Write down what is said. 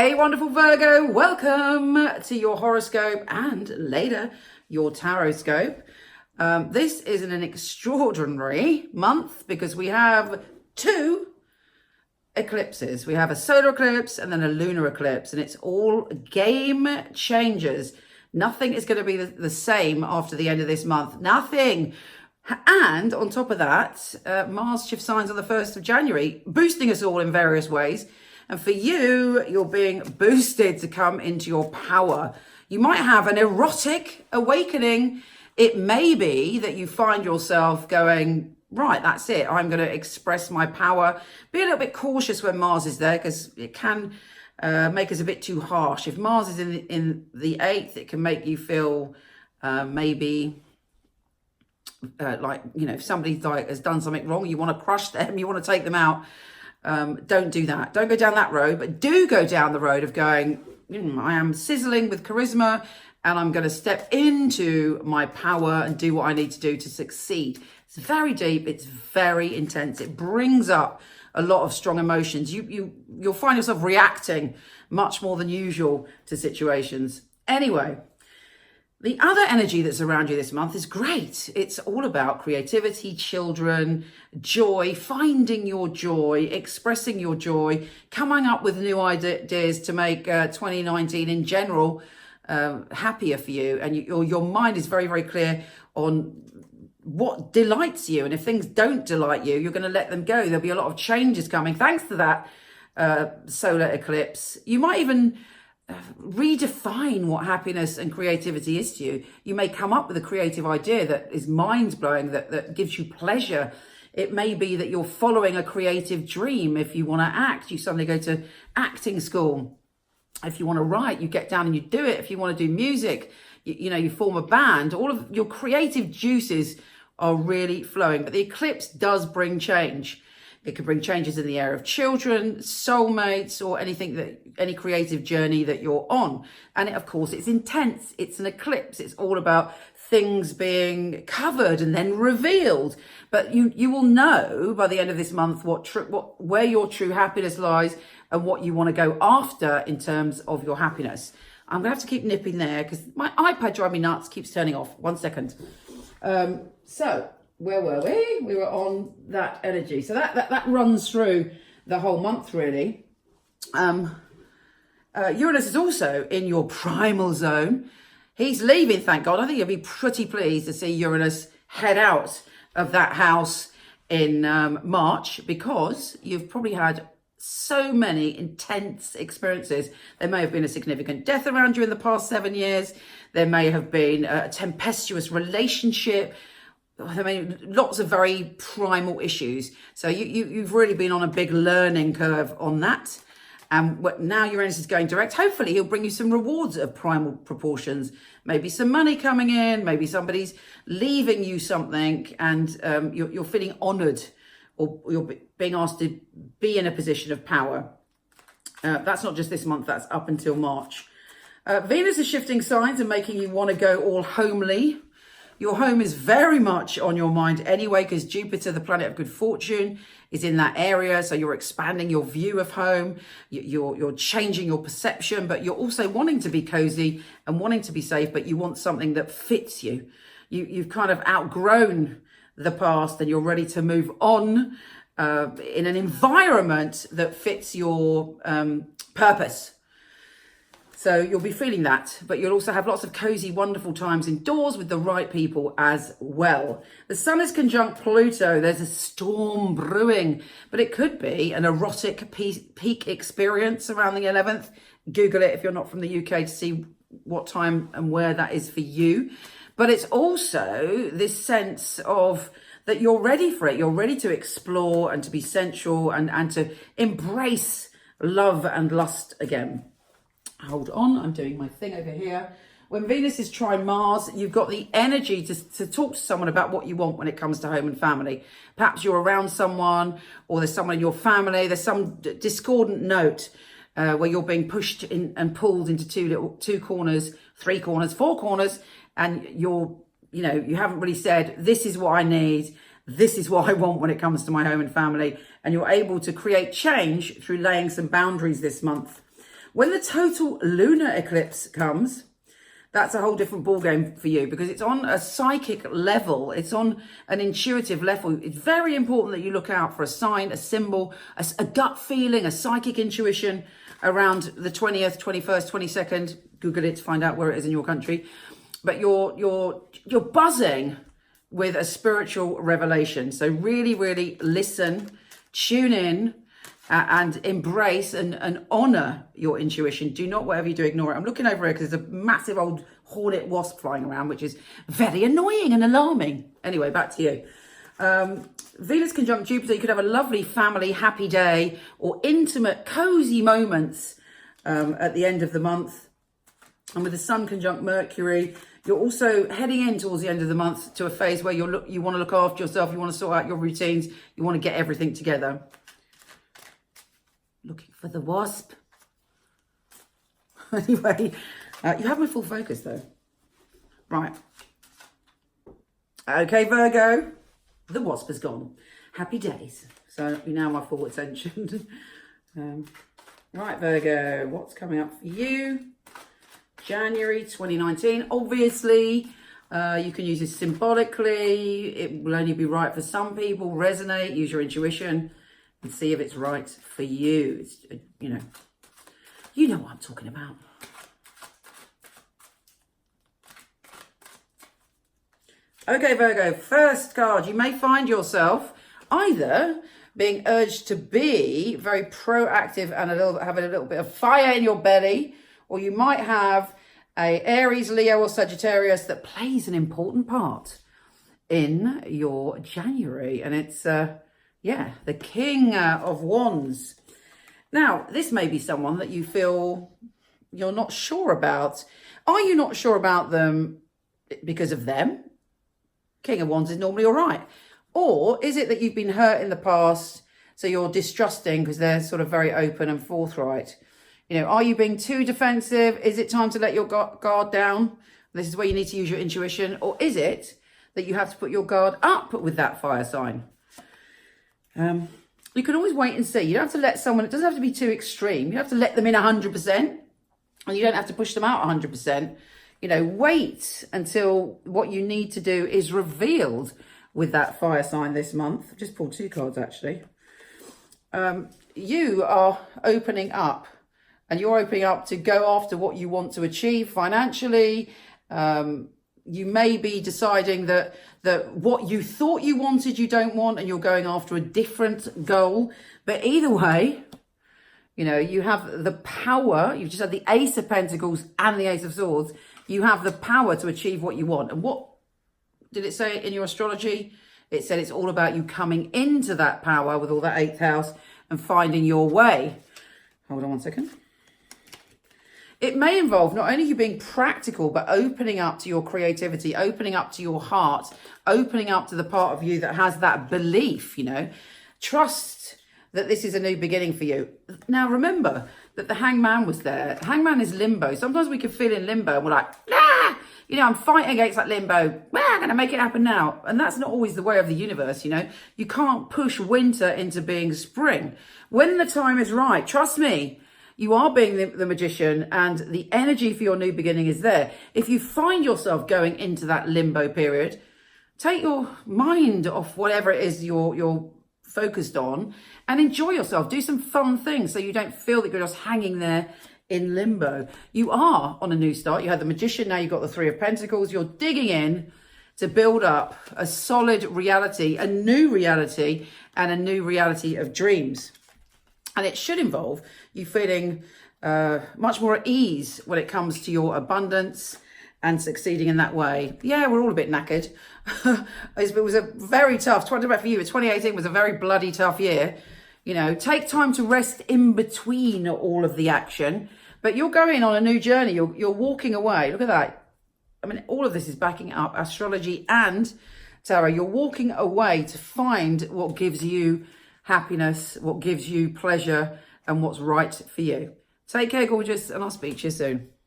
Hey, wonderful Virgo, welcome to your horoscope and later your tarot-scope. This is an extraordinary month because we have two eclipses. We have a solar eclipse and then a lunar eclipse, and it's all game changers. Nothing is going to be the same after the end of this month. Nothing. And on top of that, Mars shift signs on the 1st of January, boosting us all in various ways. And for you, you're being boosted to come into your power. You might have an erotic awakening. It may be that you find yourself going, right, that's it. I'm going to express my power. Be a little bit cautious when Mars is there because it can make us a bit too harsh. If Mars is in the 8th, it can make you feel maybe like, you know, if somebody has done something wrong, you want to crush them, you want to take them out. Don't do that. Don't go down that road, but do go down the road of going, I am sizzling with charisma and I'm going to step into my power and do what I need to do to succeed. It's very deep. It's very intense. It brings up a lot of strong emotions. You'll find yourself reacting much more than usual to situations. Anyway, the other energy that's around you this month is great. It's all about creativity, children, joy, finding your joy, expressing your joy, coming up with new ideas to make 2019 in general happier for you. And your mind is very, very clear on what delights you. And if things don't delight you, you're going to let them go. There'll be a lot of changes coming thanks to that solar eclipse. You might even redefine what happiness and creativity is to you. You may come up with a creative idea that is mind-blowing, that gives you pleasure. It may be that you're following a creative dream. If you want to act, you suddenly go to acting school. If you want to write, you get down and you do it. If you want to do music, you form a band. All of your creative juices are really flowing. But the eclipse does bring change. It can bring changes in the area of children, soulmates, or any creative journey that you're on. And of course, it's intense. It's an eclipse. It's all about things being covered and then revealed. But you will know by the end of this month where your true happiness lies and what you want to go after in terms of your happiness. I'm going to have to keep nipping there because my iPad drives me nuts, keeps turning off. 1 second. So where were we? We were on that energy. So that runs through the whole month, really. Uranus is also in your primal zone. He's leaving, thank God. I think you'll be pretty pleased to see Uranus head out of that house in March, because you've probably had so many intense experiences. There may have been a significant death around you in the past 7 years. There may have been a tempestuous relationship. I mean, lots of very primal issues. So you've really been on a big learning curve on that. And now Uranus is going direct. Hopefully he'll bring you some rewards of primal proportions. Maybe some money coming in. Maybe somebody's leaving you something and you're feeling honoured, or you're being asked to be in a position of power. That's not just this month. That's up until March. Venus is shifting signs and making you want to go all homely. Your home is very much on your mind anyway, because Jupiter, the planet of good fortune, is in that area. So you're expanding your view of home. You're changing your perception, but you're also wanting to be cozy and wanting to be safe, but you want something that fits you. You've kind of outgrown the past and you're ready to move on in an environment that fits your purpose. So you'll be feeling that, but you'll also have lots of cozy, wonderful times indoors with the right people as well. The sun is conjunct Pluto. There's a storm brewing, but it could be an erotic peak experience around the 11th. Google it if you're not from the UK to see what time and where that is for you. But it's also this sense of that you're ready for it. You're ready to explore and to be sensual and to embrace love and lust again. Hold on, I'm doing my thing over here. When Venus is trine Mars, you've got the energy to talk to someone about what you want when it comes to home and family. Perhaps you're around someone, or there's someone in your family, there's some discordant note where you're being pushed in and pulled into two corners, 3 corners, 4 corners, and you haven't really said, this is what I need, this is what I want when it comes to my home and family. And you're able to create change through laying some boundaries this month. When the total lunar eclipse comes, that's a whole different ballgame for you, because it's on a psychic level. It's on an intuitive level. It's very important that you look out for a sign, a symbol, a gut feeling, a psychic intuition around the 20th, 21st, 22nd. Google it to find out where it is in your country. But you're buzzing with a spiritual revelation. So really, really listen, tune in, and embrace and honor your intuition. Do not, whatever you do, ignore it. I'm looking over here because there's a massive old hornet wasp flying around, which is very annoying and alarming. Anyway, back to you. Venus conjunct Jupiter, you could have a lovely family, happy day, or intimate, cozy moments at the end of the month. And with the Sun conjunct Mercury, you're also heading in towards the end of the month to a phase where you want to look after yourself, you want to sort out your routines, you want to get everything together. Looking for the wasp. Anyway, you have my full focus though. Right. Okay, Virgo. The wasp is gone. Happy days. So you now my full attention. Right, Virgo. What's coming up for you? January 2019. Obviously, you can use this symbolically. It will only be right for some people. Resonate. Use your intuition. And see if it's right for you. It's, you know what I'm talking about. Okay, Virgo, first card. You may find yourself either being urged to be very proactive and having a little bit of fire in your belly, or you might have a Aries, Leo, or Sagittarius that plays an important part in your January. And it's the King of Wands. Now, this may be someone that you feel you're not sure about. Are you not sure about them because of them? King of Wands is normally all right. Or is it that you've been hurt in the past, so you're distrusting because they're sort of very open and forthright? Are you being too defensive? Is it time to let your guard down? This is where you need to use your intuition. Or is it that you have to put your guard up with that fire sign? You can always wait and see. You don't have to let someone, it doesn't have to be too extreme. You have to let them in 100%, and you don't have to push them out 100%. Wait until what you need to do is revealed with that fire sign this month. I've just pulled two cards, actually. You are opening up, and you're opening up to go after what you want to achieve financially. You may be deciding that what you thought you wanted, you don't want, and you're going after a different goal. But either way, you have the power. You've just had the Ace of Pentacles and the Ace of Swords. You have the power to achieve what you want. And what did it say in your astrology? It said it's all about you coming into that power with all that 8th house and finding your way. Hold on one second. It may involve not only you being practical, but opening up to your creativity, opening up to your heart, opening up to the part of you that has that belief, Trust that this is a new beginning for you. Now, remember that the Hangman was there. Hangman is limbo. Sometimes we can feel in limbo and we're like, I'm fighting against that limbo. I'm going to make it happen now. And that's not always the way of the universe, You can't push winter into being spring. When the time is right, trust me, you are being the magician, and the energy for your new beginning is there. If you find yourself going into that limbo period, take your mind off whatever it is you're focused on and enjoy yourself. Do some fun things so you don't feel that you're just hanging there in limbo. You are on a new start. You had the magician, now you've got the Three of Pentacles. You're digging in to build up a solid reality, a new reality, and a new reality of dreams. And it should involve you feeling much more at ease when it comes to your abundance and succeeding in that way. Yeah, we're all a bit knackered. It was a very tough, for you, 2018 was a very bloody tough year. Take time to rest in between all of the action. But you're going on a new journey. You're walking away. Look at that. I mean, all of this is backing up astrology and tarot. You're walking away to find what gives you happiness, what gives you pleasure, and what's right for you. Take care, gorgeous, and I'll speak to you soon.